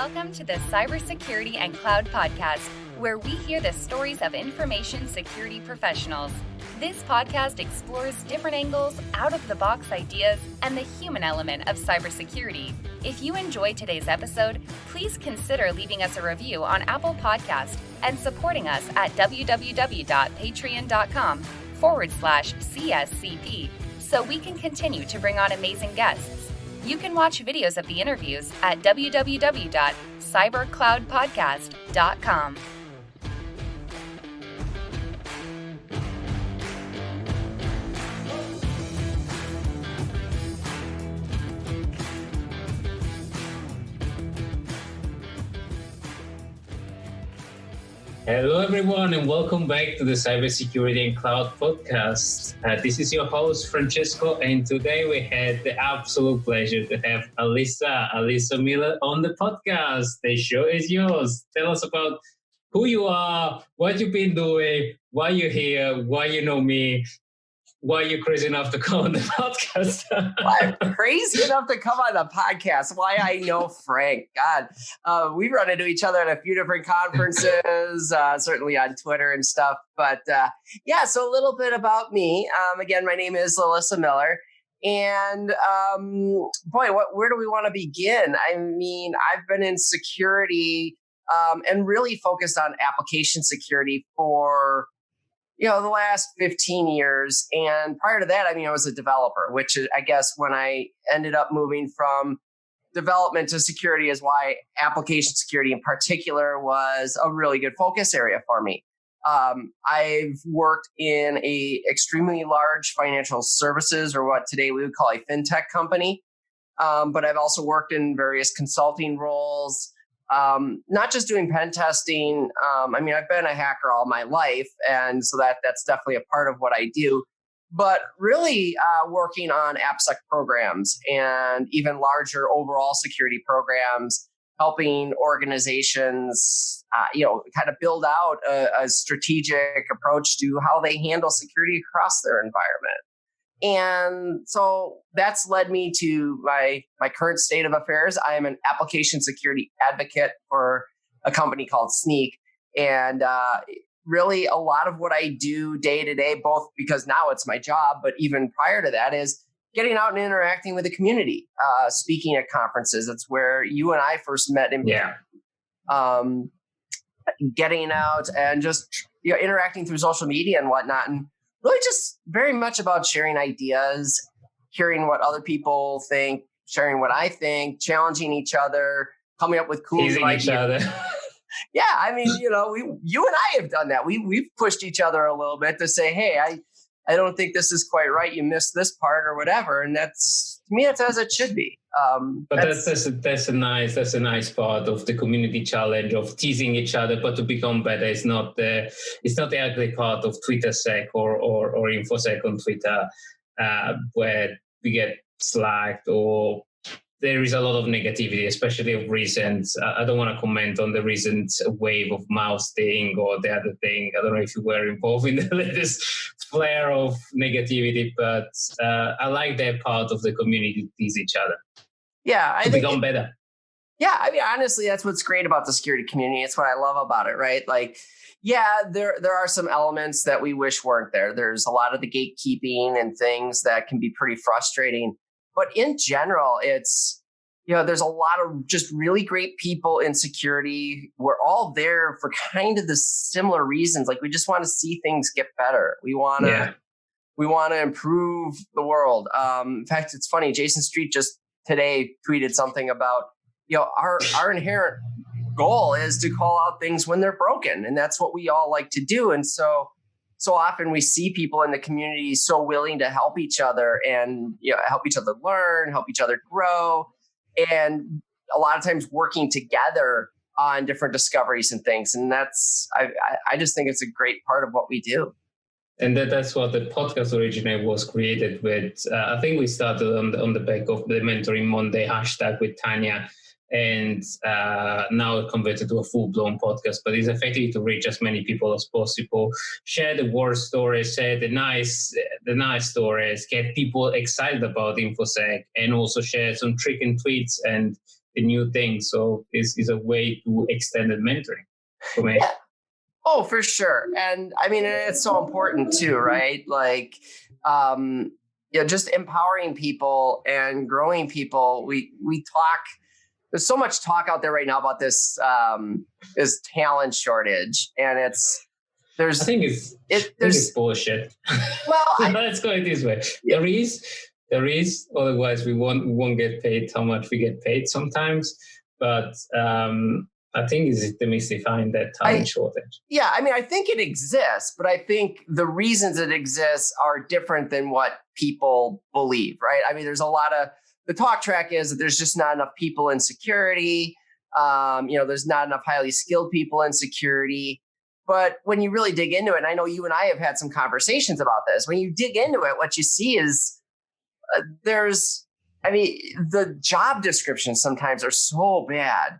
Welcome to the Cybersecurity and Cloud Podcast, where we hear the stories of information security professionals. This podcast explores different angles, out-of-the-box ideas, and the human element of cybersecurity. If you enjoyed today's episode, please consider leaving us a review on Apple Podcast and supporting us at www.patreon.com/CSCP so we can continue to bring on amazing guests. You can watch videos of the interviews at www.cybercloudpodcast.com. Hello, everyone, and welcome back to the Cybersecurity and Cloud Podcast. This is your host, Francesco, and today we had the absolute pleasure to have Alyssa Miller on the podcast. The show is yours. Tell us about who you are, what you've been doing, why you're here, why you know me, why you're crazy enough to come on the podcast. I'm crazy enough to come on the podcast. Why I know Frank. God, we run into each other at a few different conferences, certainly on Twitter and stuff. But yeah, so a little bit about me. Again, my name is Alyssa Miller. And where do we want to begin? I mean, I've been in security and really focused on application security for the last 15 years. And prior to that, I was a developer, which is, I guess, when I ended up moving from development to security is why application security in particular was a really good focus area for me. I've worked in a extremely large financial services, or what today we would call a fintech company. But I've also worked in various consulting roles. Not just doing pen testing. I've been a hacker all my life, and so that's definitely a part of what I do. But really working on Appsec programs and even larger overall security programs, helping organizations, kind of build out a strategic approach to how they handle security across their environment. And so that's led me to my current state of affairs. I am an application security advocate for a company called Snyk. And really a lot of what I do day to day, both because now it's my job, but even prior to that, is getting out and interacting with the community, speaking at conferences. It's where you and I first met in getting out and just interacting through social media and whatnot. And really just very much about sharing ideas, hearing what other people think, sharing what I think, challenging each other, coming up with cool ideas. Each other. Yeah, you and I have done that. We've pushed each other a little bit to say, hey, I don't think this is quite right. You missed this part or whatever. And that's, to me, that's as it should be. But that's a nice part of the community challenge of teasing each other, but to become better. It's not the ugly part of TwitterSec or InfoSec on Twitter, where we get slacked or there is a lot of negativity, especially of recent. I don't want to comment on the recent wave of mouse thing or the other thing. I don't know if you were involved in the latest flare of negativity, but I like that part of the community to tease each other. Yeah, to become better. Yeah, honestly, that's what's great about the security community. It's what I love about it, right? Like, yeah, there are some elements that we wish weren't there. There's a lot of the gatekeeping and things that can be pretty frustrating. But in general, it's, there's a lot of just really great people in security. We're all there for kind of the similar reasons. Like, we just want to see things get better. We want to improve the world. In fact, it's funny. Jason Street just today tweeted something about, our inherent goal is to call out things when they're broken. And that's what we all like to do. And so often we see people in the community so willing to help each other and help each other learn, help each other grow, and a lot of times working together on different discoveries and things. And that's I just think it's a great part of what we do. And that's what the podcast originally was created with. I think we started on the back of the Mentoring Monday hashtag with Tanya. And now it converted to a full-blown podcast, but it's effectively to reach as many people as possible, share the war stories, share the nice stories, get people excited about InfoSec, and also share some tricking tweets and the new thing. So this is a way to extended mentoring for me. Yeah. Oh, for sure. And I mean, it's so important too, right? Like, just empowering people and growing people. We talk, there's so much talk out there right now about this talent shortage. And I think it's bullshit. Well, let's go it this way. Yeah. There is, otherwise we won't get paid how much we get paid sometimes. But I think it's demystifying that talent shortage. Yeah, I mean, I think it exists, but I think the reasons it exists are different than what people believe, right? I mean, there's a lot of, the talk track is that there's just not enough people in security. There's not enough highly skilled people in security. But when you really dig into it, and I know you and I have had some conversations about this, when you dig into it, what you see is the job descriptions sometimes are so bad.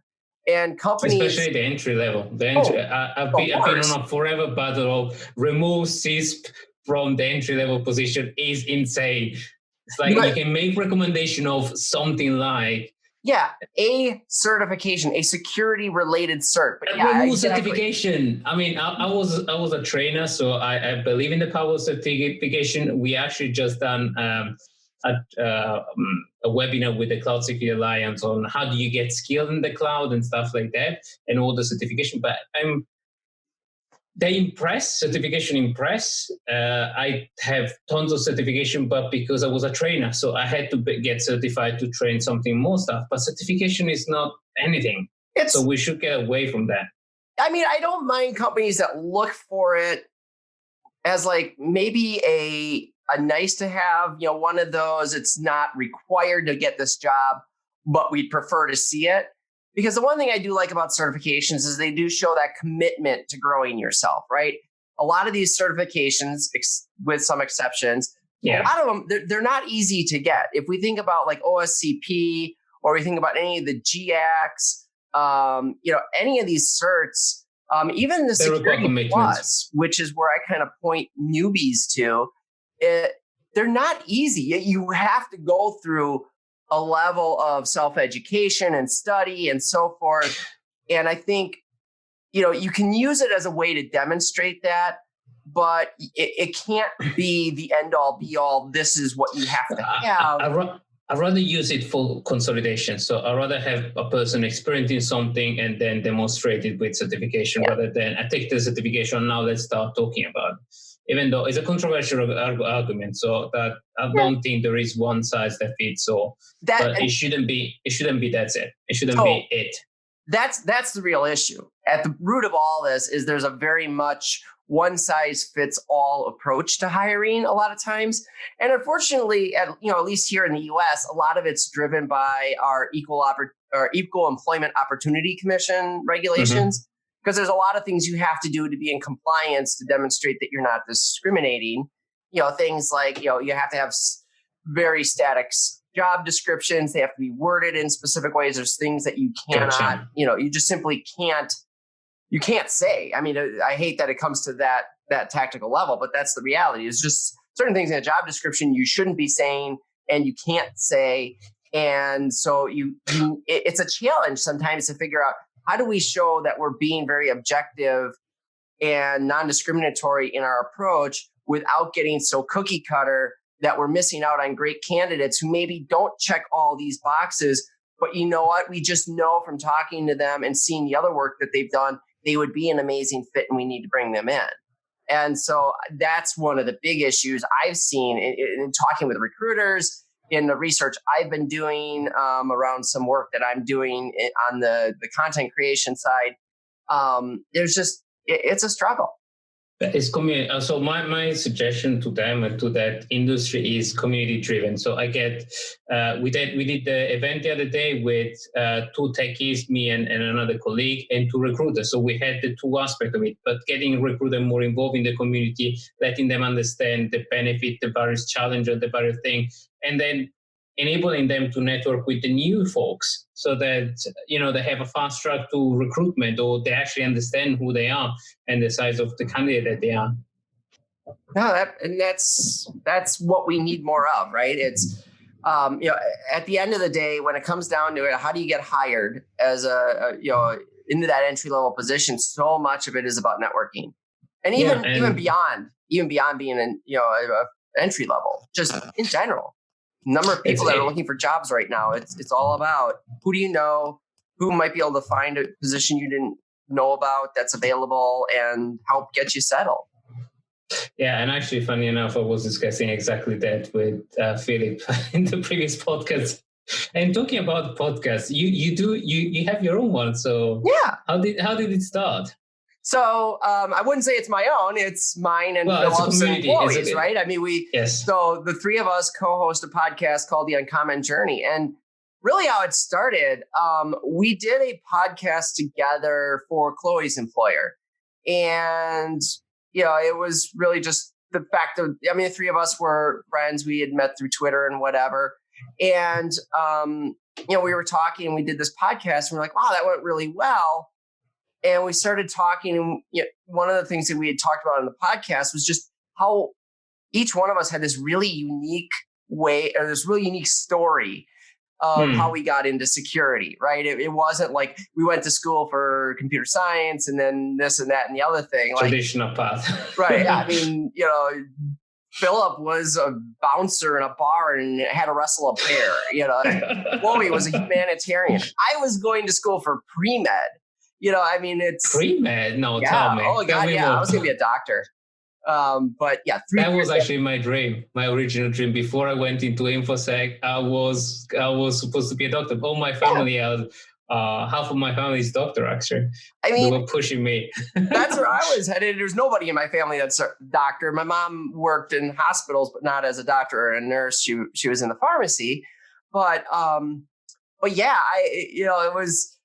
And companies, especially the entry level, I've been on a forever battle of remove CISP from the entry level position is insane. It's like you can make recommendation of something like a certification, a security related cert, but remove certification. I mean, I was a trainer, so I believe in the power of certification. We actually just done a webinar with the Cloud Security Alliance on how do you get skilled in the cloud and stuff like that, and all the certification. But certification impress. I have tons of certification, but because I was a trainer, so I had to get certified to train something more stuff. But certification is not anything. So we should get away from that. I mean, I don't mind companies that look for it as like maybe a nice to have, one of those. It's not required to get this job, but we'd prefer to see it. Because the one thing I do like about certifications is they do show that commitment to growing yourself, right? A lot of these certifications, with some exceptions, a lot of them, they're not easy to get. If we think about like OSCP, or we think about any of the GACs, any of these certs, even the Security Plus, which is where I kind of point newbies to, they're not easy. You have to go through a level of self-education and study and so forth. And I think, you can use it as a way to demonstrate that, but it can't be the end all be all. This is what you have to have. I'd rather use it for consolidation. So I'd rather have a person experiencing something and then demonstrate it with certification rather than I take the certification, now let's start talking about it. Even though it's a controversial argument, so that I don't think there is one size that fits all. But it shouldn't be. That's it. It shouldn't be it. That's the real issue. At the root of all this is there's a very much one size fits all approach to hiring a lot of times, and unfortunately, at least here in the U.S., a lot of it's driven by our Equal Employment Opportunity Commission regulations. Mm-hmm. Because there's a lot of things you have to do to be in compliance to demonstrate that you're not discriminating. Things like, you have to have very static job descriptions. They have to be worded in specific ways. There's things that you cannot, you just simply can't say. I mean, I hate that it comes to that tactical level, but that's the reality. It's just certain things in a job description you shouldn't be saying and you can't say. And so it's a challenge sometimes to figure out, how do we show that we're being very objective and non-discriminatory in our approach without getting so cookie cutter that we're missing out on great candidates who maybe don't check all these boxes, but you know what? We just know from talking to them and seeing the other work that they've done, they would be an amazing fit and we need to bring them in. And so that's one of the big issues I've seen in talking with recruiters, in the research I've been doing around some work that I'm doing on the content creation side. It's a struggle. It's community. So my suggestion to them and to that industry is community driven. So I get we did the event the other day with 2 techies, me and another colleague, and 2 recruiters. So we had the 2 aspects of it, but getting recruiters more involved in the community, letting them understand the benefit, the various challenges, the various things, and then enabling them to network with the new folks so that, they have a fast track to recruitment, or they actually understand who they are and the size of the candidate that they are. No, that's what we need more of, right? at the end of the day, when it comes down to it, how do you get hired as into that entry level position? So much of it is about networking, and even beyond being an entry level, just in general, number of people that are looking for jobs right now. It's all about who do you know, who might be able to find a position you didn't know about that's available and help get you settled. Yeah, and actually, funny enough, I was discussing exactly that with Philip in the previous podcast. And talking about podcasts, you have your own one. So yeah, how did it start? So I wouldn't say it's my own; it's mine and Philip's and Chloe's, right? I mean, So the three of us co-host a podcast called The Uncommon Journey, and really how it started, we did a podcast together for Chloe's employer, and it was really just the fact that, the three of us were friends. We had met through Twitter and whatever. And, we were talking and we did this podcast and we're like, wow, that went really well. And we started talking. And one of the things that we had talked about in the podcast was just how each one of us had this really unique way, or this really unique story of how we got into security, right? It wasn't like we went to school for computer science and then this and that and the other thing. Traditional path. Right. I mean, Philip was a bouncer in a bar and had to wrestle a bear. Chloe was a humanitarian. I was going to school for pre-med. It's... Pre-med? No, tell me. Oh, God, I was going to be a doctor. But yeah, that was actually my dream, my original dream. Before I went into InfoSec, I was supposed to be a doctor. All my family, half of my family is doctor. Actually, they were pushing me. That's where I was headed. There's nobody in my family that's a doctor. My mom worked in hospitals, but not as a doctor or a nurse. She was in the pharmacy. But yeah, it was.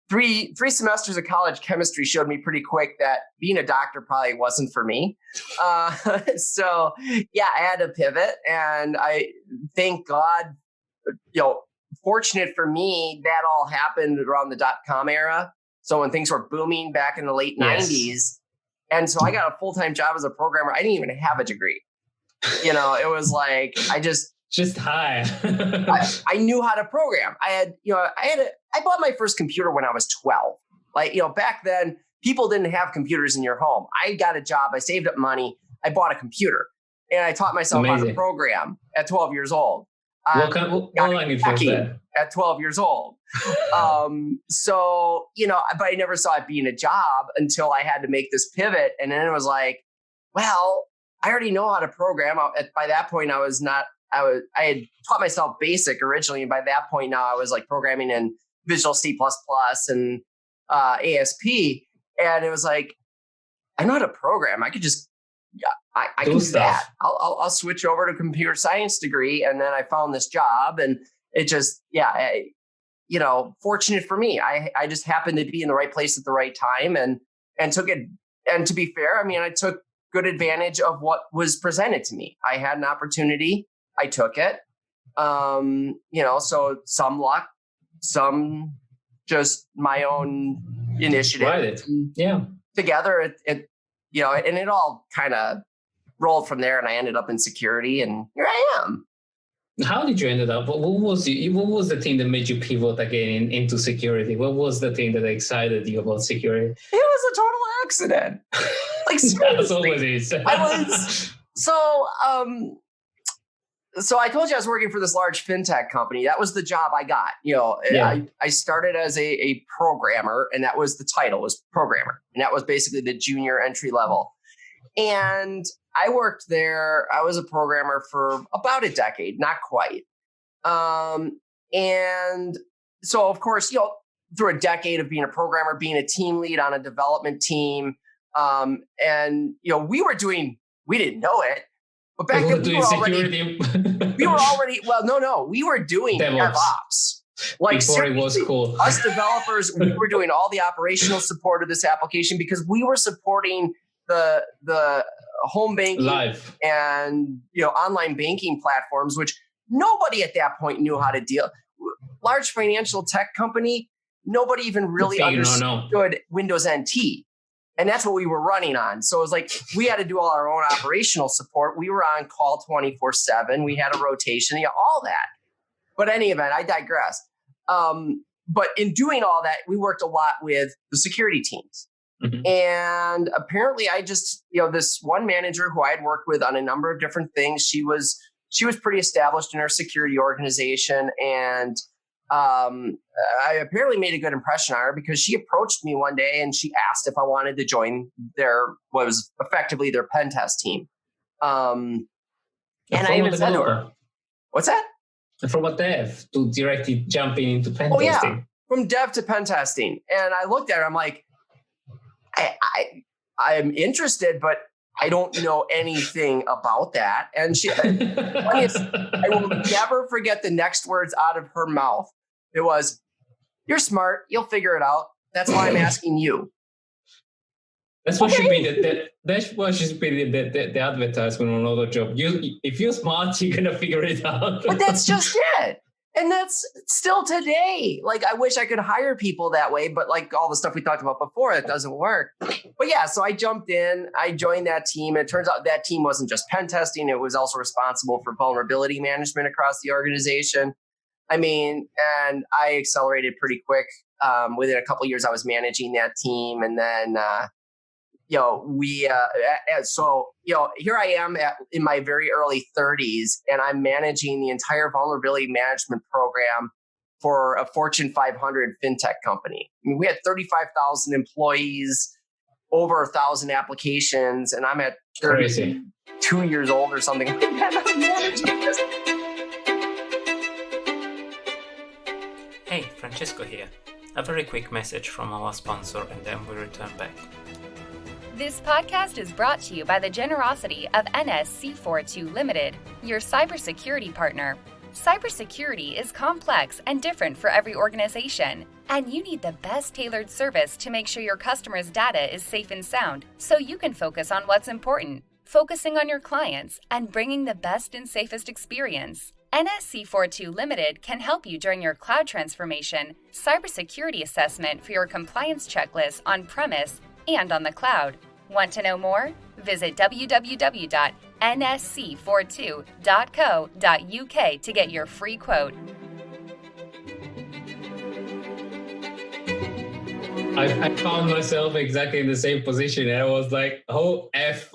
Three semesters of college chemistry showed me pretty quick that being a doctor probably wasn't for me. So yeah, I had to pivot, and I thank God, fortunate for me, that all happened around the .com era. So when things were booming back in the late 90s. And so I got a full-time job as a programmer. I didn't even have a degree. It was like, I just hi. I knew how to program. I bought my first computer when I was 12. Back then, people didn't have computers in your home. I got a job. I saved up money. I bought a computer, and I taught myself how to program at 12 years old. What language was that? At 12 years old. But I never saw it being a job until I had to make this pivot. And then it was like, well, I already know how to program. By that point, I had taught myself BASIC originally, and by that point now I was like programming in Visual C++ and ASP, and it was like, I know how to program. I could just, I can do that. I'll switch over to a computer science degree, and then I found this job, and it just, fortunate for me, I just happened to be in the right place at the right time, and took it. And to be fair, I took good advantage of what was presented to me. I had an opportunity. I took it, so some luck, some just my own initiative. Right. Yeah. Together, and it all kind of rolled from there, and I ended up in security, and here I am. How did you end up? What was the thing that made you pivot again into security? What was the thing that excited you about security? It was a total accident. Seriously. Always is. So I told you I was working for this large fintech company. That was the job I got. I started as a programmer, and that was the title, was programmer. And that was basically the junior entry level. And I worked there. I was a programmer for about a decade, not quite. And so, of course, through a decade of being a programmer, being a team lead on a development team, and we didn't know it. But back then, we were doing DEVOPS. Before it was cool. Us developers, we were doing all the operational support of this application because we were supporting the home banking live and online banking platforms, which nobody at that point knew how to deal. Large financial tech company, nobody even really understood Windows NT. And that's what we were running on. So it was like, we had to do all our own operational support. We were on call 24/7. We had a rotation, all that. But any event, I digress. But in doing all that, we worked a lot with the security teams. Mm-hmm. And apparently I just, this one manager who I had worked with on a number of different things, she was pretty established in her security organization. And I apparently made a good impression on her because she approached me one day and she asked if I wanted to join what was effectively their pen test team. And I even said to her, what's that? From a dev to directly jumping into pen testing. Yeah, from dev to pen testing. And I looked at her, I'm like, I'm interested, but I don't know anything about that. And I will never forget the next words out of her mouth. It was, "You're smart. You'll figure it out. That's why I'm asking you." That's what should be that's what should be the advertisement on another job. If you're smart, you're gonna figure it out. But that's just it. And that's still today. Like, I wish I could hire people that way, but like all the stuff we talked about before, it doesn't work. But yeah, so I jumped in, I joined that team. It turns out that team wasn't just pen testing. It was also responsible for vulnerability management across the organization. I mean, and I accelerated pretty quick. Within a couple of years, I was managing that team. And then, here I am in my very early 30s, and I'm managing the entire vulnerability management program for a Fortune 500 fintech company. I mean, we had 35,000 employees, over 1,000 applications, and I'm at 32 years old or something. Hey, Francesco here. A very quick message from our sponsor, and then we return back. This podcast is brought to you by the generosity of NSC42 Limited, your cybersecurity partner. Cybersecurity is complex and different for every organization, and you need the best tailored service to make sure your customers' data is safe and sound, so you can focus on what's important, focusing on your clients, and bringing the best and safest experience. NSC42 Limited can help you during your cloud transformation, cybersecurity assessment for your compliance checklist on-premise and on the cloud. Want to know more? Visit www.nsc42.co.uk to get your free quote. I found myself exactly in the same position, and I was like, oh, F.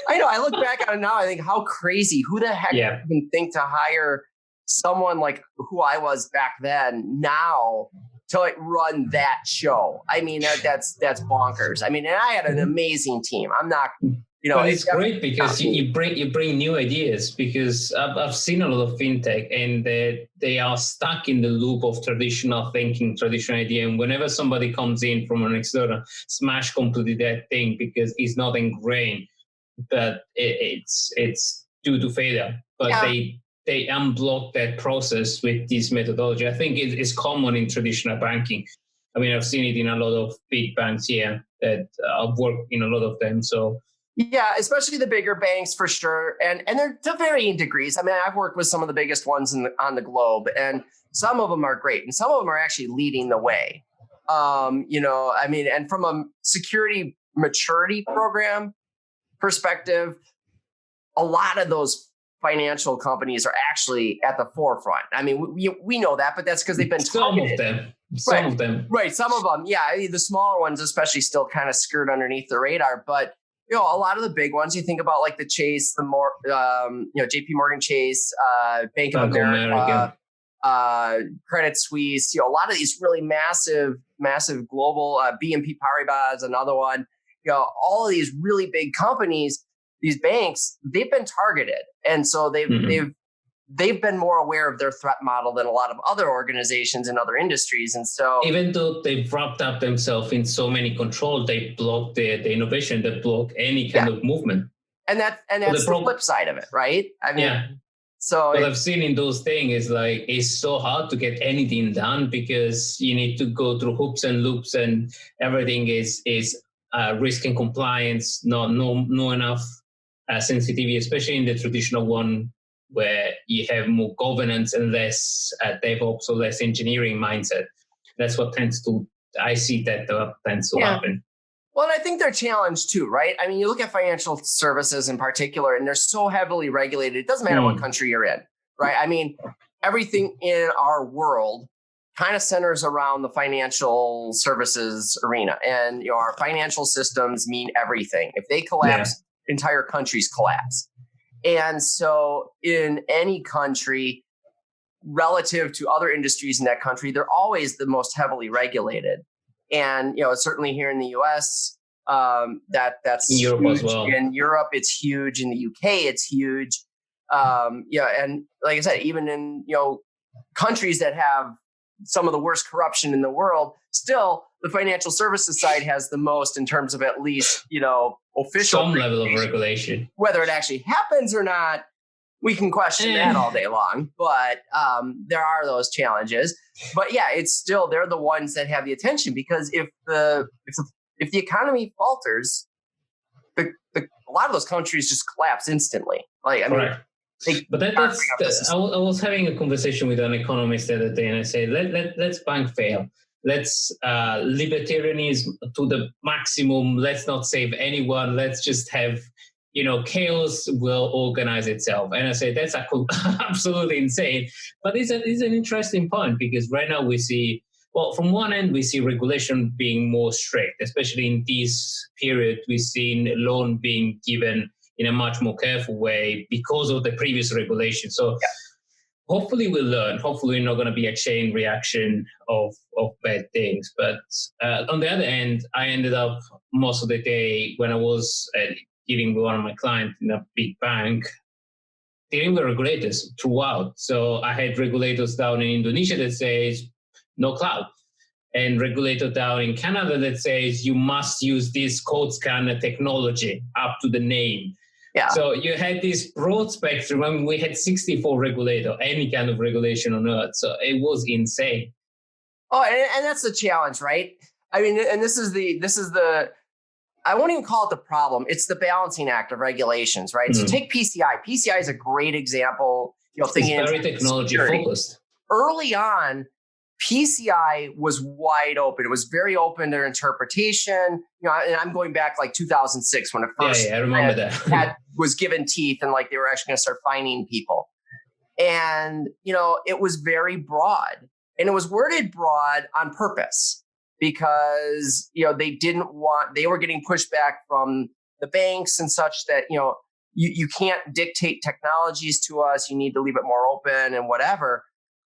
I know. I look back on it now. I think, how crazy. Who the heck even think to hire someone like who I was back then now to like run that show? I mean, that's bonkers. I mean, and I had an amazing team. I'm not, But it's great because you bring new ideas, because I've seen a lot of fintech and they are stuck in the loop of traditional thinking, traditional idea. And whenever somebody comes in from an external, smash completely that thing because it's not ingrained. But it's due to failure. But they unblock that process with this methodology. I think it's common in traditional banking. I mean, I've seen it in a lot of big banks here that I've worked in a lot of them. So yeah, especially the bigger banks for sure, and they're to varying degrees. I mean, I've worked with some of the biggest ones on the globe, and some of them are great, and some of them are actually leading the way. I mean, and from a security maturity program perspective, a lot of those financial companies are actually at the forefront. I mean, we know that, but that's because they've been targeted. Some of them. Right. Some of them. Yeah. The smaller ones, especially, still kind of skirt underneath the radar. But, a lot of the big ones, you think about like the Chase, JP Morgan Chase, Bank of America. Credit Suisse, a lot of these really massive global, BNP Paribas, another one. All of these really big companies, these banks, they've been targeted, and so they've been more aware of their threat model than a lot of other organizations in other industries. And so, even though they've wrapped up themselves in so many controls, they block the innovation, they block any kind of movement. And that's the flip side of it, right? I mean, so what I've seen in those things is like it's so hard to get anything done because you need to go through hoops and loops, and everything is risk and compliance, no enough sensitivity, especially in the traditional one where you have more governance and less DevOps or less engineering mindset. That's what I see that tends to happen. Well, and I think they're challenged too, right? I mean, you look at financial services in particular, and they're so heavily regulated. It doesn't matter what country you're in, right? I mean, everything in our world kind of centers around the financial services arena. And our financial systems mean everything. If they collapse, entire countries collapse. And so in any country, relative to other industries in that country, they're always the most heavily regulated. And certainly here in the U.S., that's in Europe huge. As well. In Europe, it's huge. In the UK, it's huge. And like I said, even in countries that have some of the worst corruption in the world, still the financial services side has the most in terms of at least official some level of regulation. Whether it actually happens or not, we can question that all day long. But there are those challenges. But yeah, it's still they're the ones that have the attention, because if the economy falters, a lot of those countries just collapse instantly. Like I mean, but I was having a conversation with an economist the other day, and I said, let's bank fail. Let's libertarianism to the maximum. Let's not save anyone. Let's just have chaos will organize itself. And I say that's absolutely insane. But it's an interesting point, because right now we see, well, from one end, we see regulation being more strict, especially in this period. We've seen loan being given in a much more careful way because of the previous regulation. So hopefully we'll learn. Hopefully we're not going to be a chain reaction of bad things. But on the other end, I ended up most of the day when I was dealing with one of my clients in a big bank, dealing with regulators throughout. So I had regulators down in Indonesia that says no cloud, and regulator down in Canada that says you must use this code scanner technology up to the name. Yeah. So you had this broad spectrum. I mean, we had 64 regulators, any kind of regulation on earth. So it was insane. Oh, and that's the challenge, right? I mean, and this is the I won't even call it the problem. It's the balancing act of regulations, right? So take PCI. PCI is a great example. Thinking it's very technology focused. Early on, PCI was wide open. It was very open to interpretation. And I'm going back like 2006 when it first I remember that was given teeth, and like they were actually going to start fining people. And it was very broad, and it was worded broad on purpose, because they were getting pushback from the banks and such that you can't dictate technologies to us. You need to leave it more open and whatever.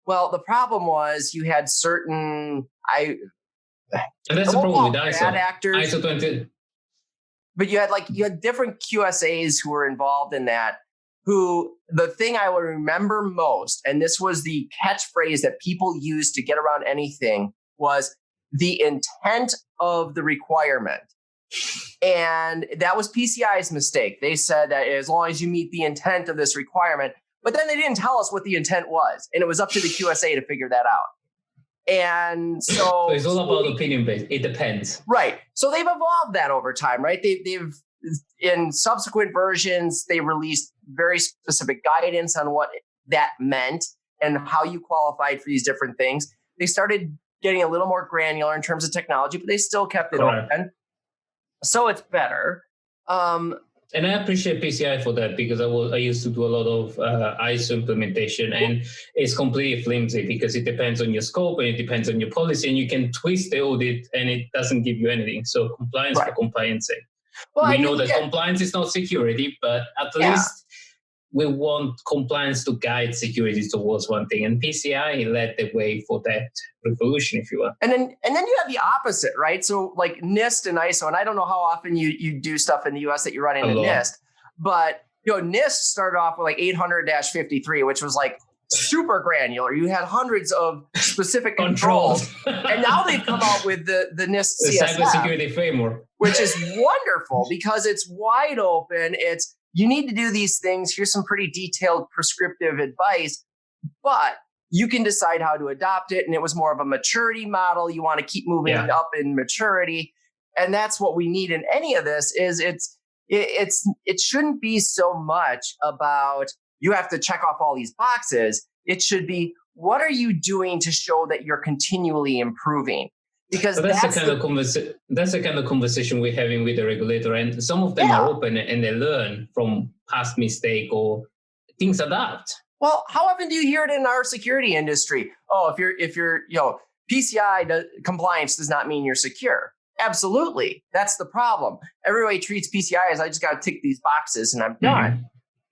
Well, the problem was you had certain and that's the problem with ISO. Bad actors, ISO 20. But you had different QSAs who were involved in that. Who the thing I will remember most, and this was the catchphrase that people used to get around anything, was the intent of the requirement. And that was PCI's mistake. They said that as long as you meet the intent of this requirement, but then they didn't tell us what the intent was. And it was up to the QSA to figure that out. And so it's all about opinion based. It depends. Right. So they've evolved that over time, right? They've in subsequent versions, they released very specific guidance on what that meant and how you qualified for these different things. They started getting a little more granular in terms of technology, but they still kept it open. So it's better. And I appreciate PCI for that, because I used to do a lot of ISO implementation, and it's completely flimsy because it depends on your scope and it depends on your policy, and you can twist the audit and it doesn't give you anything. So compliance for compliance sake. Well, we know that compliance is not security, but at least we want compliance to guide security towards one thing, and PCI led the way for that revolution, if you will. And then you have the opposite, right? So like NIST and ISO, and I don't know how often you do stuff in the US that you run into NIST, but NIST started off with like 800-53, which was like super granular. You had hundreds of specific controls. And now they've come out with the NIST CSF, cybersecurity framework, which is wonderful because it's wide open. It's you need to do these things. Here's some pretty detailed prescriptive advice, but you can decide how to adopt it. And it was more of a maturity model. You want to keep moving up in maturity. And that's what we need in any of this is it shouldn't be so much about you have to check off all these boxes. It should be, what are you doing to show that you're continually improving? Because that's the kind of conversation we're having with the regulator, and some of them are open and they learn from past mistake or things adapt. Well, how often do you hear it in our security industry? Oh, if you're PCI compliance does not mean you're secure. Absolutely, that's the problem. Everybody treats PCI as I just got to tick these boxes and I'm done. Mm-hmm.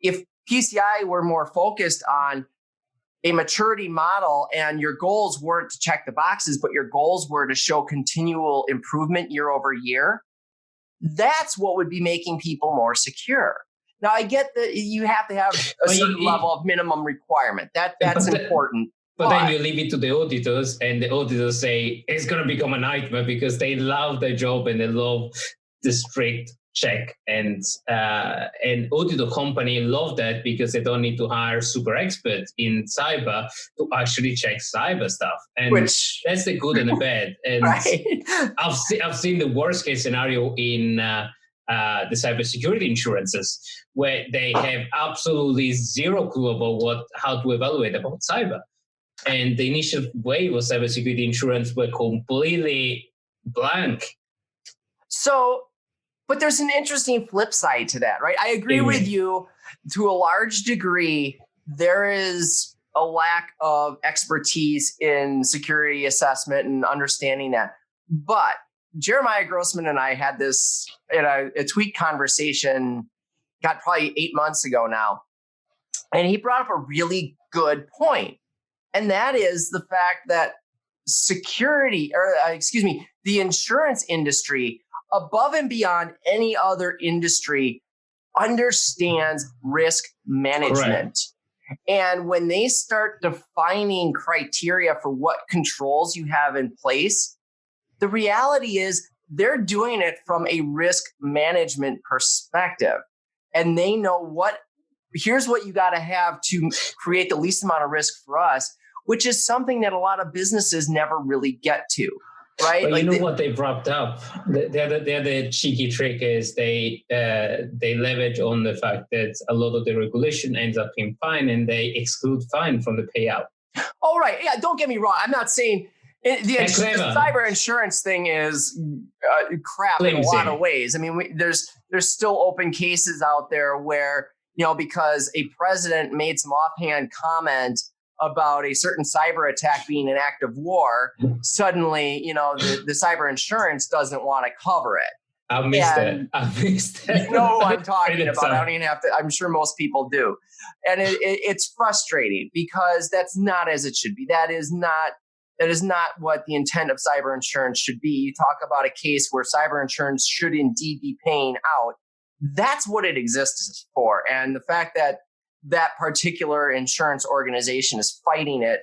If PCI were more focused on a maturity model and your goals weren't to check the boxes, but your goals were to show continual improvement year over year, that's what would be making people more secure. Now, I get that you have to have a certain level of minimum requirement. That's important. But then you leave it to the auditors, and the auditors say it's going to become a nightmare because they love their job and they love the strict check. And auditor company love that because they don't need to hire super experts in cyber to actually check cyber stuff. And that's the good and the bad. And right. I've seen the worst case scenario in the cybersecurity insurances, where they have absolutely zero clue about how to evaluate about cyber. And the initial wave of cybersecurity insurance were completely blank. So, but there's an interesting flip side to that, right? I agree with you to a large degree. There is a lack of expertise in security assessment and understanding that. But Jeremiah Grossman and I had this in a tweet conversation, probably 8 months ago now. And he brought up a really good point. And that is the fact that the insurance industry, above and beyond any other industry, understands risk management. Correct. And when they start defining criteria for what controls you have in place, the reality is they're doing it from a risk management perspective. And they know here's what you got to have to create the least amount of risk for us, which is something that a lot of businesses never really get to, right? But what they've wrapped up? The other cheeky trick is they leverage on the fact that a lot of the regulation ends up in fine, and they exclude fine from the payout. Oh, right. Yeah, don't get me wrong. I'm not saying the cyber insurance thing is crap in a lot of ways. I mean, there's still open cases out there where, because a president made some offhand comment about a certain cyber attack being an act of war, suddenly, the cyber insurance doesn't want to cover it. I missed that. You know who I'm talking about. I don't even have to. I'm sure most people do. And it's frustrating because that's not as it should be. That is not what the intent of cyber insurance should be. You talk about a case where cyber insurance should indeed be paying out. That's what it exists for. And the fact that that particular insurance organization is fighting it,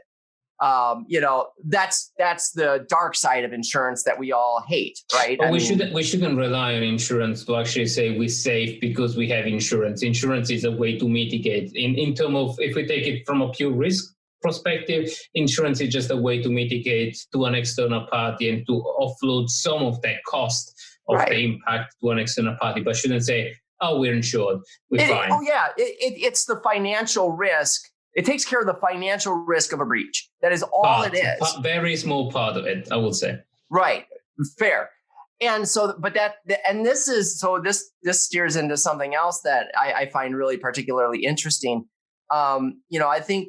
that's the dark side of insurance that we all hate, right? But we shouldn't rely on insurance to actually say we're safe because we have insurance. Insurance is a way to mitigate. In terms of, if we take it from a pure risk perspective, insurance is just a way to mitigate to an external party and to offload some of that cost of the impact to an external party, but shouldn't say, oh, we're insured, we're fine. Oh, yeah. It's the financial risk. It takes care of the financial risk of a breach. That is all it is. Very small part of it, I would say. Right. Fair. And so, this steers into something else that I find really particularly interesting. I think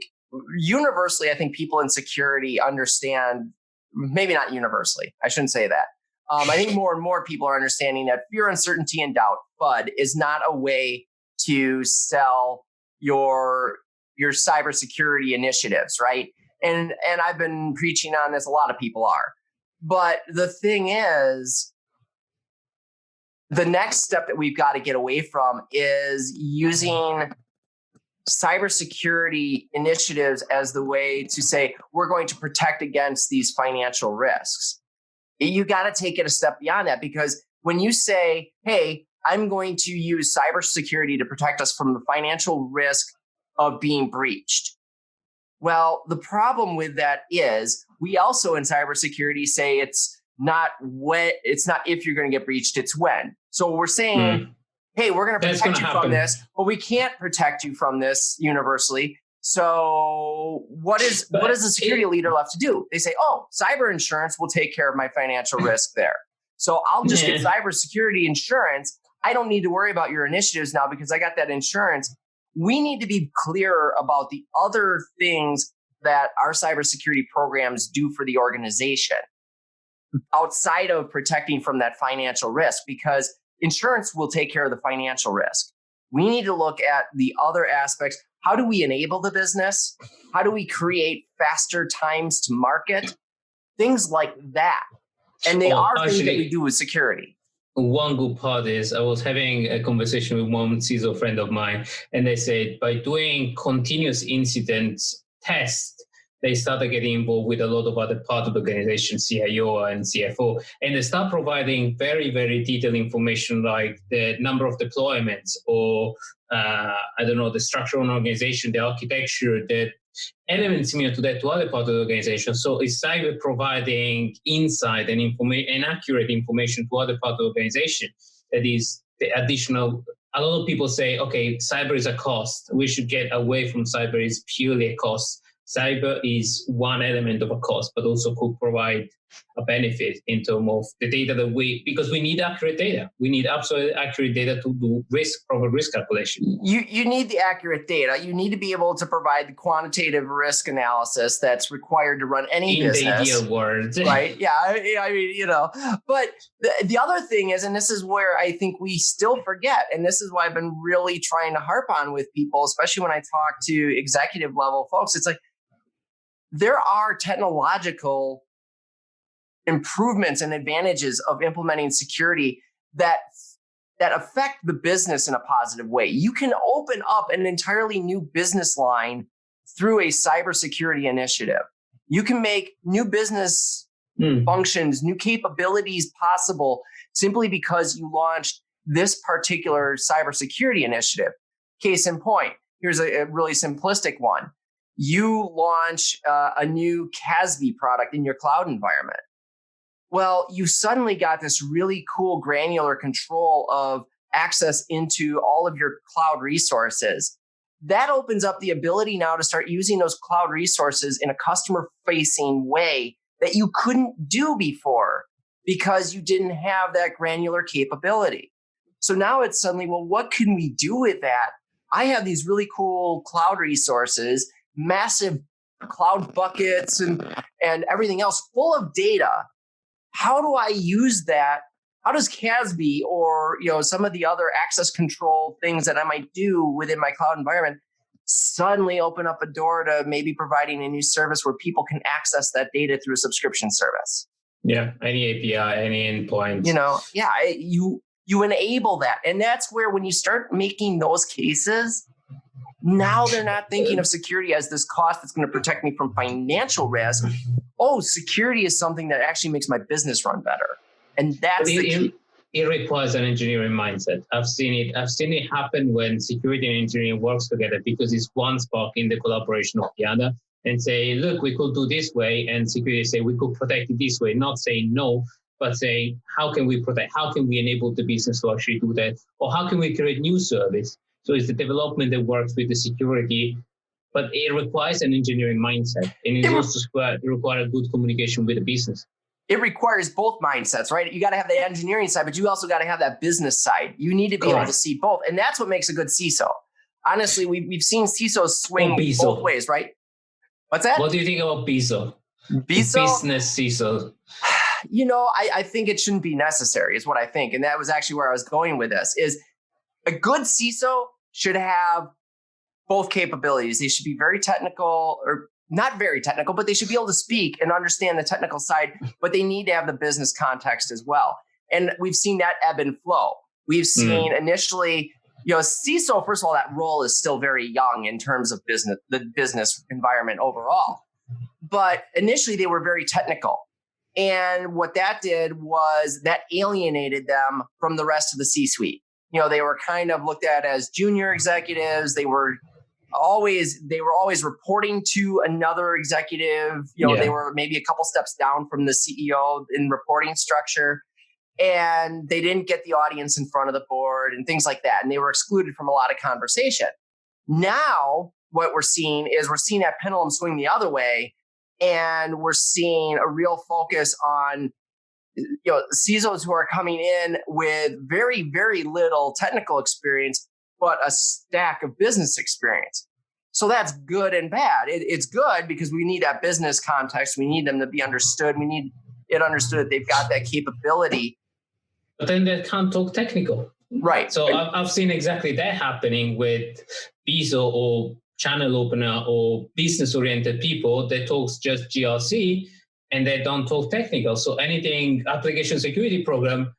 universally, people in security understand, maybe not universally, I shouldn't say that. I think more and more people are understanding that fear, uncertainty, and doubt, FUD, is not a way to sell your cybersecurity initiatives, right? And I've been preaching on this. A lot of people are. But the thing is, the next step that we've got to get away from is using cybersecurity initiatives as the way to say, we're going to protect against these financial risks. You got to take it a step beyond that, because when you say, hey, I'm going to use cybersecurity to protect us from the financial risk of being breached. Well, the problem with that is we also in cybersecurity say it's not if you're going to get breached, it's when. So we're saying, hey, we're going to protect you from this, but we can't protect you from this universally So what is the security leader left to do? They say, oh, cyber insurance will take care of my financial risk there. So I'll just get cybersecurity insurance. I don't need to worry about your initiatives now because I got that insurance. We need to be clearer about the other things that our cybersecurity programs do for the organization outside of protecting from that financial risk, because insurance will take care of the financial risk. We need to look at the other aspects. How do we enable the business? How do we create faster times to market? Things like that. And they are things that we do with security. One good part is I was having a conversation with one CISO friend of mine, and they said by doing continuous incident tests, they started getting involved with a lot of other parts of the organization, CIO and CFO, and they start providing very, very detailed information like the number of deployments or, the structure of an organization, the architecture, the elements similar to that to other parts of the organization. So it's cyber providing insight and accurate information to other parts of the organization. That is the additional. A lot of people say, okay, cyber is a cost. We should get away from cyber. It's purely a cost. Cyber is one element of a cost, but also could provide a benefit in terms of the data because we need accurate data. We need absolutely accurate data to do proper risk calculation. You need the accurate data. You need to be able to provide the quantitative risk analysis that's required to run any business. In the ideal world. Right. Yeah. I mean, but the other thing is, and this is where I think we still forget, and this is why I've been really trying to harp on with people, especially when I talk to executive level folks, it's like, there are technological improvements and advantages of implementing security that affect the business in a positive way. You can open up an entirely new business line through a cybersecurity initiative. You can make new business functions, new capabilities possible simply because you launched this particular cybersecurity initiative. Case in point, here's a really simplistic one. You launch a new CASB product in your cloud environment. Well, you suddenly got this really cool granular control of access into all of your cloud resources. That opens up the ability now to start using those cloud resources in a customer-facing way that you couldn't do before because you didn't have that granular capability. So now it's suddenly, well, what can we do with that? I have these really cool cloud resources, massive cloud buckets and everything else full of data. How do I use that? How does CASB or some of the other access control things that I might do within my cloud environment suddenly open up a door to maybe providing a new service where people can access that data through a subscription service? Yeah, any API, any endpoint. You enable that. And that's where when you start making those cases, now they're not thinking of security as this cost that's going to protect me from financial risk. Oh, security is something that actually makes my business run better. And that's the key. It requires an engineering mindset. I've seen it happen when security and engineering works together because it's one spark in the collaboration of the other and say, look, we could do this way. And security say, we could protect it this way, not saying no, but saying, how can we protect? How can we enable the business to actually do that? Or how can we create new service? So it's the development that works with the security, but it requires an engineering mindset. And it also requires good communication with the business. It requires both mindsets, right? You got to have the engineering side, but you also got to have that business side. You need to be able to see both. And that's what makes a good CISO. Honestly, we've seen CISOs swing both ways, right? What's that? What do you think about BISO? BISO? Business CISO. I think it shouldn't be necessary is what I think. And that was actually where I was going with this is a good CISO should have both capabilities. They should be very technical or not very technical, but they should be able to speak and understand the technical side, but they need to have the business context as well. And we've seen that ebb and flow. We've seen initially, CISO, first of all, that role is still very young in terms of the business environment overall. But initially they were very technical. And what that did was that alienated them from the rest of the C-suite. They were kind of looked at as junior executives. They were always reporting to another executive. They were maybe a couple steps down from the CEO in reporting structure, and they didn't get the audience in front of the board and things like that. And they were excluded from a lot of conversation. Now what we're seeing that pendulum swing the other way, and we're seeing a real focus on CISOs who are coming in with very, very little technical experience, but a stack of business experience. So that's good and bad. It's good because we need that business context. We need them to be understood. We need it understood that they've got that capability. But then they can't talk technical. Right. So I've seen exactly that happening with BISO or channel opener or business-oriented people that talks just GRC and they don't talk technical. So anything application security program,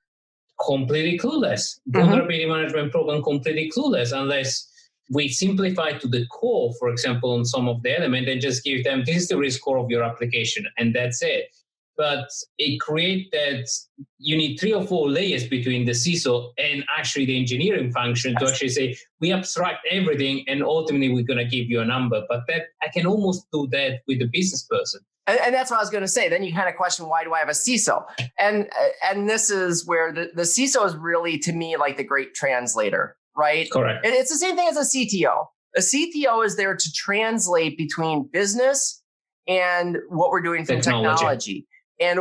completely clueless. Vulnerability management program, completely clueless, unless we simplify to the core, for example, on some of the element and just give them, this is the risk score of your application, and that's it. But it creates that you need 3 or 4 layers between the CISO and actually the engineering function to actually say, we abstract everything and ultimately we're going to give you a number. But that I can almost do that with the business person. And that's what I was going to say. Then you kind of question, why do I have a CISO? And this is where the CISO is really, to me, like the great translator, right? Correct. It's the same thing as a CTO. A CTO is there to translate between business and what we're doing from technology. And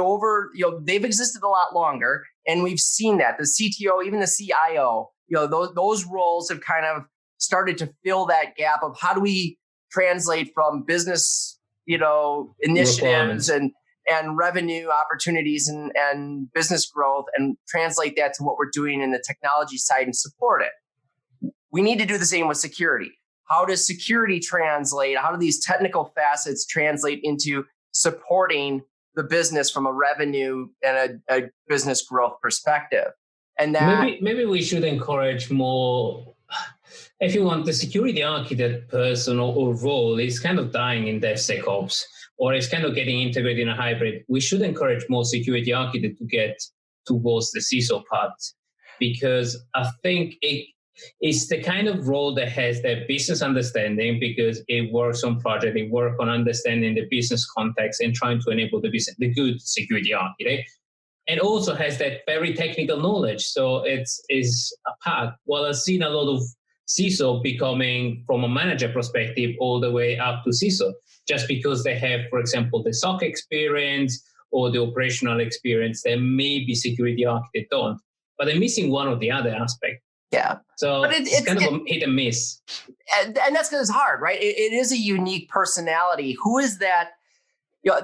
they've existed a lot longer, and we've seen that the CTO, even the CIO, those roles have kind of started to fill that gap of how do we translate from business, initiatives and revenue opportunities and business growth and translate that to what we're doing in the technology side and support it. We need to do the same with security. How does security translate? How do these technical facets translate into supporting the business from a revenue and a business growth perspective? And that maybe we should encourage more. If you want, the security architect person or role is kind of dying in DevSecOps, or it's kind of getting integrated in a hybrid. We should encourage more security architect to get towards the CISO part, because I think it's the kind of role that has that business understanding, because it works on project, it works on understanding the business context and trying to enable the good security architect, and also has that very technical knowledge. So it's a path. Well, I've seen a lot of CISO becoming, from a manager perspective, all the way up to CISO, just because they have, for example, the SOC experience or the operational experience that maybe security architect don't, but they're missing one or the other aspect. Yeah. So it's kind of a hit and miss. And that's because it's hard, right? It is a unique personality. Who is that?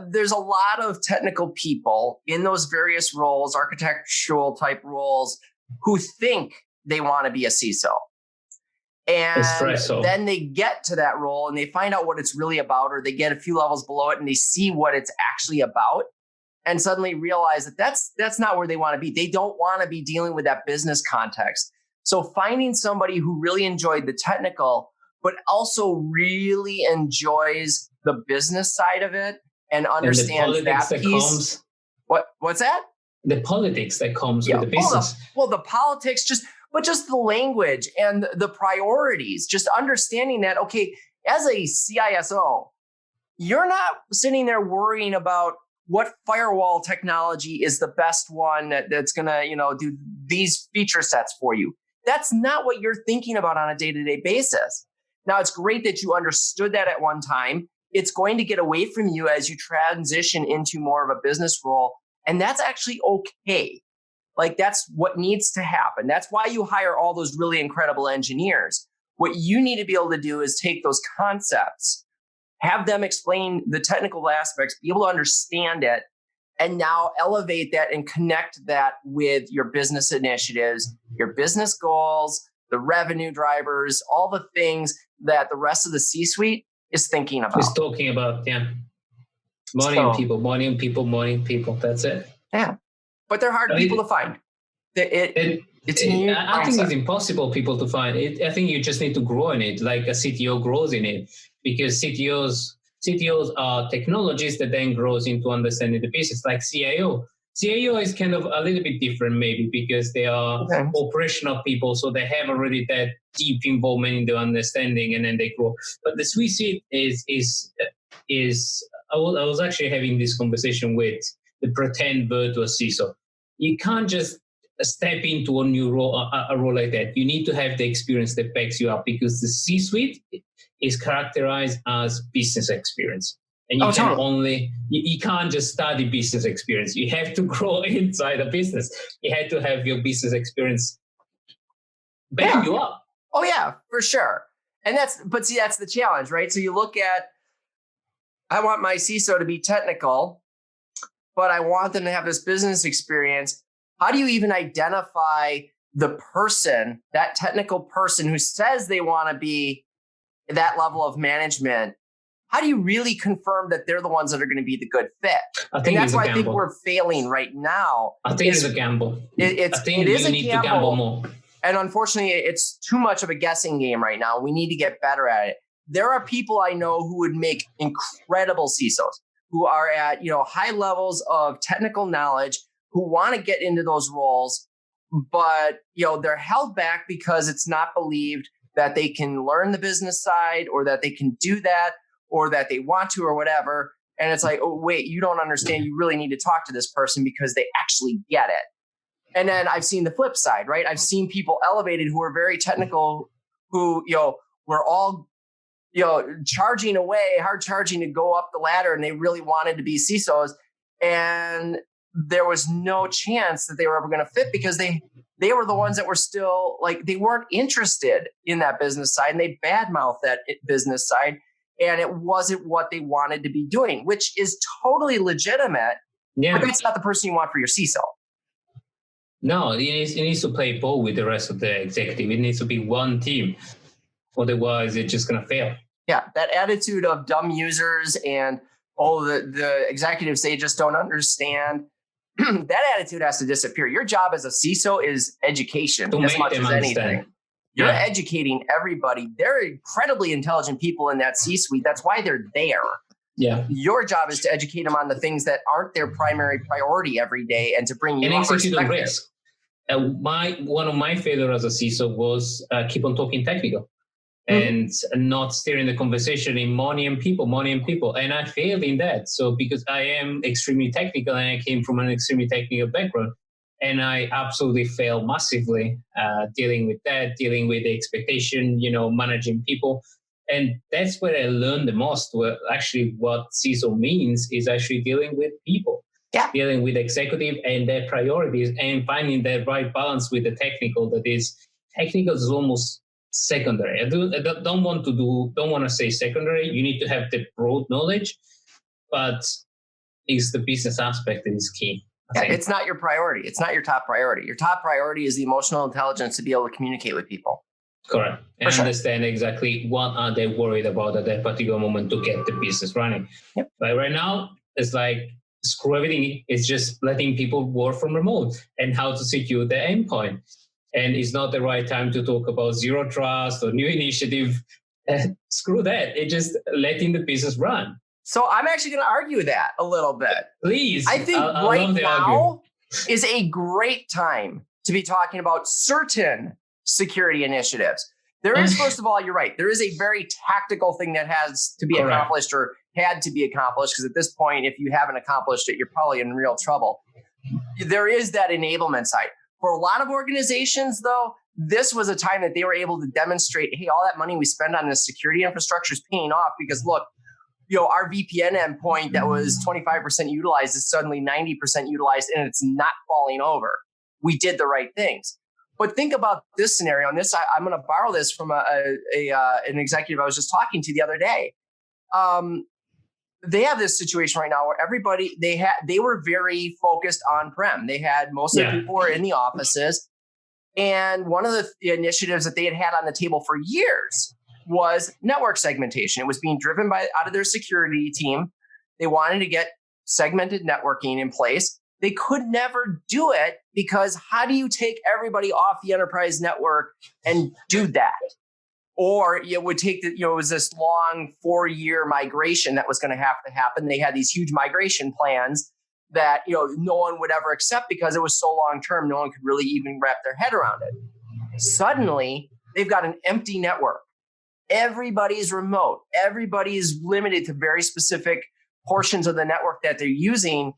There's a lot of technical people in those various roles, architectural type roles, who think they want to be a CISO. And then they get to that role and they find out what it's really about, or they get a few levels below it and they see what it's actually about and suddenly realize that that's not where they want to be. They don't want to be dealing with that business context. So finding somebody who really enjoyed the technical, but also really enjoys the business side of it and understands that piece. What's that? The politics that comes with the business. The politics, just the language and the priorities, just understanding that, okay, as a CISO, you're not sitting there worrying about what firewall technology is the best one that's going to, do these feature sets for you. That's not what you're thinking about on a day-to-day basis. Now, it's great that you understood that at one time. It's going to get away from you as you transition into more of a business role. And that's actually okay. Like, that's what needs to happen. That's why you hire all those really incredible engineers. What you need to be able to do is take those concepts, have them explain the technical aspects, be able to understand it, and now elevate that and connect that with your business initiatives, your business goals, the revenue drivers, all the things that the rest of the C-suite is thinking about. Is talking about, yeah. Money people. That's it. Yeah. But they're hard people to find. I think it's impossible people to find. I think you just need to grow in it, like a CTO grows in it, because CTOs are technologists that then grows into understanding the business, like CIO. CIO is kind of a little bit different maybe because they are operational people, so they have already that deep involvement in the understanding and then they grow. But the C-suite is I was actually having this conversation with the pretend virtual CISO. You can't just step into a new role, a role like that. You need to have the experience that backs you up, because the C-suite is characterized as business experience. And you can only, you can't just study business experience. You have to grow inside a business. You have to have your business experience back you up. Oh yeah, for sure. And that's the challenge, right? So you look at, I want my CISO to be technical, but I want them to have this business experience. How do you even identify the person, that technical person who says they want to be that level of management? How do you really confirm that they're the ones that are going to be the good fit? I think that's why I think we're failing right now. I think it's a gamble. I think you need to gamble more. And unfortunately, it's too much of a guessing game right now. We need to get better at it. There are people I know who would make incredible CISOs, who are at high levels of technical knowledge, who want to get into those roles, but they're held back because it's not believed that they can learn the business side, or that they can do that, or that they want to, or whatever. And it's like, oh, wait, you don't understand. You really need to talk to this person because they actually get it. And then I've seen the flip side, right? I've seen people elevated who are very technical, who, were all, charging away, hard charging to go up the ladder, and they really wanted to be CISOs. And there was no chance that they were ever going to fit because they were the ones that were still they weren't interested in that business side, and they badmouthed that business side. And it wasn't what they wanted to be doing, which is totally legitimate. Yeah. But that's not the person you want for your CISO. No, it needs to play ball with the rest of the executive. It needs to be one team. Otherwise, it's just going to fail. Yeah, that attitude of dumb users and, the executives, they just don't understand. That attitude has to disappear. Your job as a CISO is education as much as anything. You're educating everybody. They're incredibly intelligent people in that C-suite. That's why they're there. Yeah. Your job is to educate them on the things that aren't their primary priority every day, and to bring you execute the risk. One of my failures as a CISO was keep on talking technical and not steering the conversation in money and people. And I failed in that. So because I am extremely technical and I came from an extremely technical background, and I absolutely failed massively dealing with that, dealing with the expectation, managing people. And that's where I learned the most. Where actually what CISO means is actually dealing with people, dealing with executive and their priorities, and finding the right balance with the technical. Technical is almost secondary. I don't want to say secondary. You need to have the broad knowledge, but it's the business aspect that is key. Yeah, it's not your priority. It's not your top priority. Your top priority is the emotional intelligence to be able to communicate with people. Correct. And understand exactly what are they worried about at that particular moment to get the business running. Yep. But right now, it's screw everything. It's just letting people work from remote and how to secure the endpoint. And it's not the right time to talk about zero trust or new initiative. Screw that. It's just letting the business run. So I'm actually going to argue that a little bit. Please. I think right now is a great time to be talking about certain security initiatives. There is, first of all, you're right. There is a very tactical thing that has to be accomplished, or had to be accomplished, because at this point, if you haven't accomplished it, you're probably in real trouble. There is that enablement side. For a lot of organizations, though, this was a time that they were able to demonstrate, hey, all that money we spend on this security infrastructure is paying off, because look, our VPN endpoint that was 25% utilized is suddenly 90% utilized, and it's not falling over. We did the right things. But think about this scenario, and this I'm going to borrow this from an executive I was just talking to the other day. They have this situation right now where everybody they were very focused on-prem. They had most of the people were in the offices, and one of the initiatives that they had on the table for years was network segmentation. It was being driven out of their security team. They wanted to get segmented networking in place. They could never do it because how do you take everybody off the enterprise network and do that? Or it would take it was this long 4-year migration that was going to have to happen. They had these huge migration plans that no one would ever accept because it was so long term. No one could really even wrap their head around it. Suddenly, they've got an empty network. Everybody's remote. Everybody's limited to very specific portions of the network that they're using.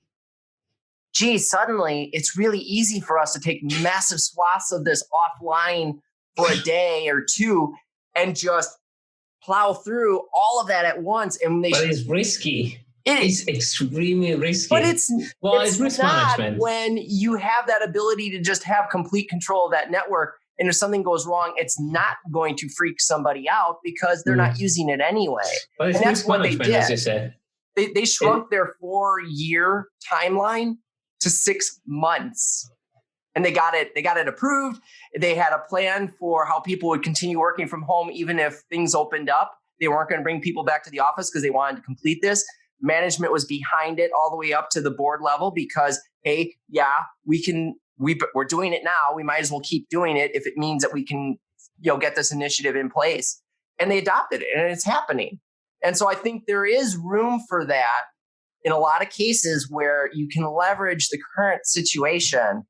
Suddenly it's really easy for us to take massive swaths of this offline for a day or two and just plow through all of that at once. And but it's risky. It's extremely risky. But it's risk not management. When you have that ability to just have complete control of that network. And if something goes wrong, it's not going to freak somebody out because they're not using it anyway. But it's risk management, as you said. They shrunk their 4-year timeline to 6 months. And they got it approved. They had a plan for how people would continue working from home, even if things opened up. They weren't going to bring people back to the office because they wanted to complete this. Management was behind it all the way up to the board level because, hey, yeah, we're doing it now. We might as well keep doing it if it means that we can, get this initiative in place. And they adopted it, and it's happening. And so I think there is room for that in a lot of cases where you can leverage the current situation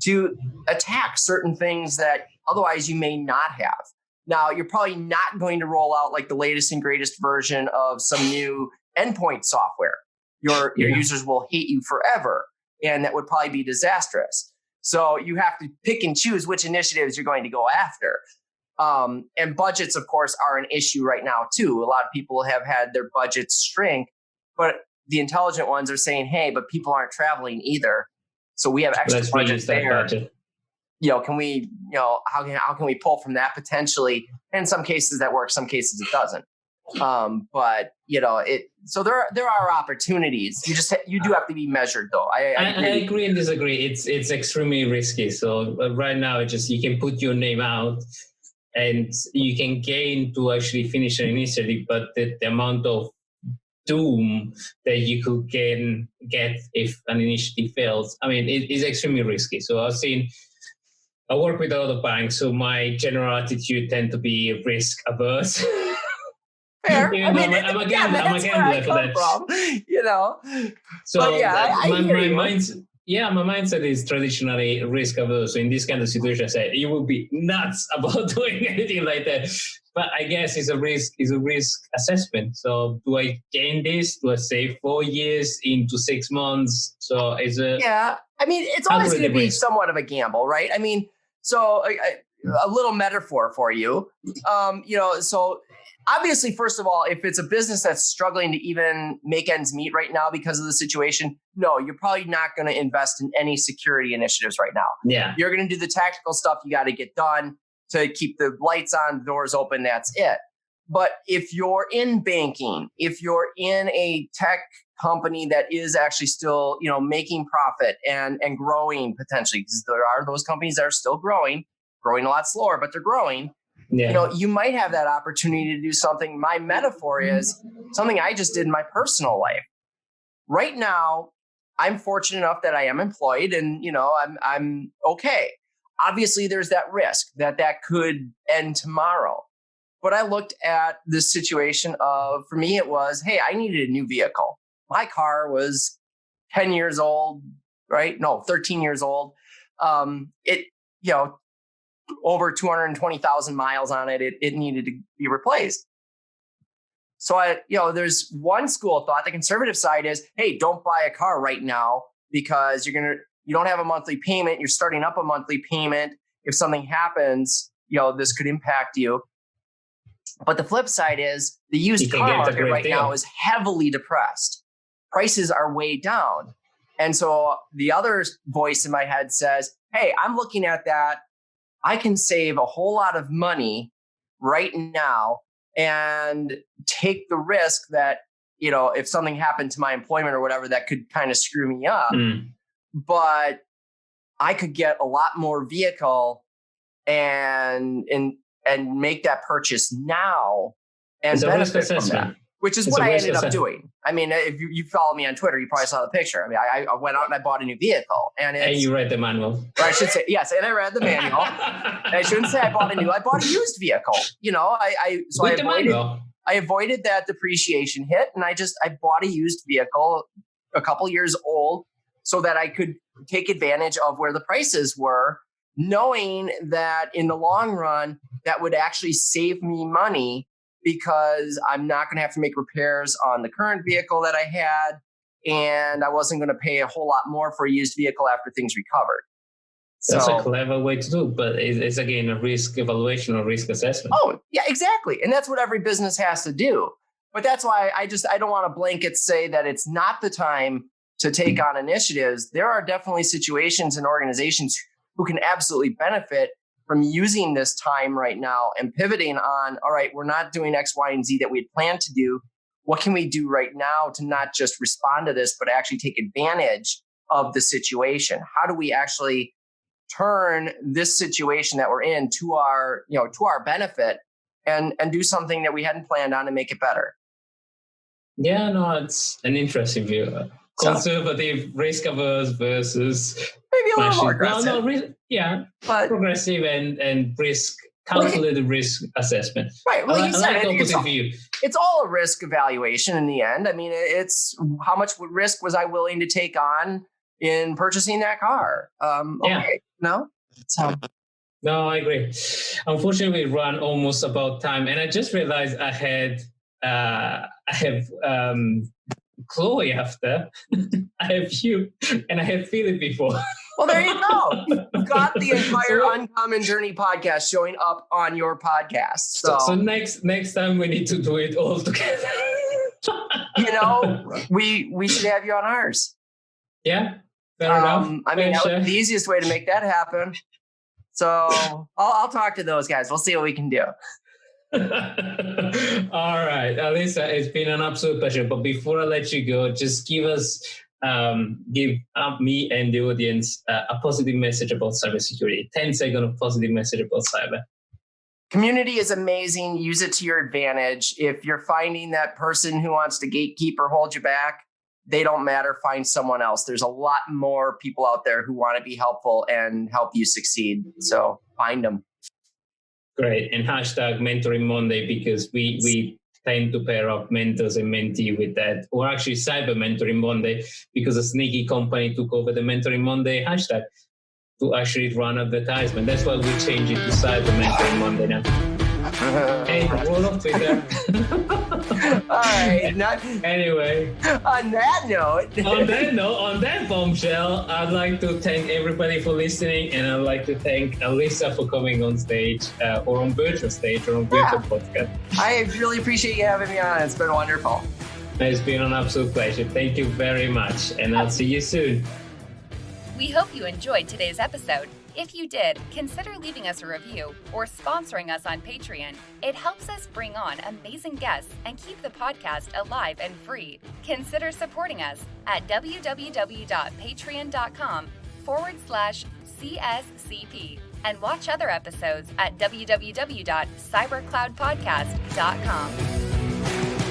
to attack certain things that otherwise you may not have. Now, you're probably not going to roll out like the latest and greatest version of some new endpoint software. Your users will hate you forever, and that would probably be disastrous. So you have to pick and choose which initiatives you're going to go after. And budgets, of course, are an issue right now, too. A lot of people have had their budgets shrink, but the intelligent ones are saying, hey, but people aren't traveling either. So we have extra budgets there. Can we, how can we pull from that potentially? In some cases that works, some cases it doesn't. But so there are opportunities. You do have to be measured, though. I agree and disagree. It's extremely risky. So right now, you can put your name out, and you can gain to actually finish an initiative, but the amount of doom that you could get if an initiative fails, it is extremely risky. So I work with a lot of banks, so my general attitude tend to be risk averse. Fair. I'm a gambler for that. So my mindset is traditionally risk averse. So in this kind of situation, I say you will be nuts about doing anything like that. But I guess it's a risk assessment. So do I gain this? Do I save 4 years into 6 months? So it's always going to be somewhat of a gamble, right? So a little metaphor for you. So obviously, first of all, if it's a business that's struggling to even make ends meet right now because of the situation, no, you're probably not going to invest in any security initiatives right now. Yeah. You're going to do the tactical stuff you got to get done to keep the lights on, doors open, that's it. But if you're in banking, if you're in a tech company that is actually still, making profit and growing potentially, because there are those companies that are still growing a lot slower, but they're growing. Yeah. You might have that opportunity to do something. My metaphor is something I just did in my personal life. Right now, I'm fortunate enough that I am employed and, I'm okay. Obviously, there's that risk that could end tomorrow. But I looked at this situation for me, it was, hey, I needed a new vehicle. My car was 10 years old, right? No, 13 years old. Over 220,000 miles on it. It needed to be replaced. So there's one school of thought. The conservative side is, hey, don't buy a car right now because you don't have a monthly payment. You're starting up a monthly payment. If something happens, this could impact you. But the flip side is the used car market right now is heavily depressed. Prices are way down. And so the other voice in my head says, hey, I'm looking at that. I can save a whole lot of money right now and take the risk that, if something happened to my employment or whatever, that could kind of screw me up. But I could get a lot more vehicle and make that purchase now and benefit from that. Which is what I ended up doing. If you follow me on Twitter, you probably saw the picture. I went out and I bought a new vehicle. And you read the manual. Or I should say, yes, and I read the manual. And I shouldn't say I bought a used vehicle. I avoided that depreciation hit, and I bought a used vehicle a couple years old so that I could take advantage of where the prices were, knowing that in the long run, that would actually save me money because I'm not going to have to make repairs on the current vehicle that I had, and I wasn't going to pay a whole lot more for a used vehicle after things recovered. That's a clever way to do, but it's again a risk evaluation or risk assessment. Oh, yeah, exactly. And that's what every business has to do. But that's why I don't want to blanket say that it's not the time to take on initiatives. There are definitely situations and organizations who can absolutely benefit from using this time right now and pivoting on, all right, we're not doing X, Y, and Z that we had planned to do. What can we do right now to not just respond to this, but actually take advantage of the situation? How do we actually turn this situation that we're in to our benefit and do something that we hadn't planned on and make it better? Yeah, no, it's an interesting view. Conservative, risk-averse versus maybe a little more aggressive. But progressive and calculated risk assessment. Right. Well, you said it's all a risk evaluation in the end. I mean, it's how much risk was I willing to take on in purchasing that car? Okay. No? No, I agree. Unfortunately, we run almost about time, and I just realized I have Chloe after. I have you, and I have Philip before. Well, there you go. You've got the entire Uncommon Journey podcast showing up on your podcast. So next time we need to do it all together. We should have you on ours. Yeah, fair enough. I mean, that would be the easiest way to make that happen. So I'll talk to those guys. We'll see what we can do. All right, Alyssa, it's been an absolute pleasure. But before I let you go, just give me and the audience a positive message about cybersecurity. 10 seconds of positive message about cyber. Community is amazing. Use it to your advantage. If you're finding that person who wants to gatekeep or hold you back, they don't matter. Find someone else. There's a lot more people out there who want to be helpful and help you succeed. So find them. Great. And hashtag Mentoring Monday, because we tend to pair up mentors and mentee with that. Or actually Cyber Mentoring Monday, because a sneaky company took over the Mentoring Monday hashtag to actually run advertisement. That's why we changed it to Cyber Mentoring Monday now. Hey, roll off Twitter. All right. Anyway. On that bombshell, I'd like to thank everybody for listening, and I'd like to thank Alyssa for coming on stage, or on virtual stage, or on virtual podcast. I really appreciate you having me on. It's been wonderful. It's been an absolute pleasure. Thank you very much, and I'll see you soon. We hope you enjoyed today's episode. If you did, consider leaving us a review or sponsoring us on Patreon. It helps us bring on amazing guests and keep the podcast alive and free. Consider supporting us at www.patreon.com/CSCP and watch other episodes at www.cybercloudpodcast.com.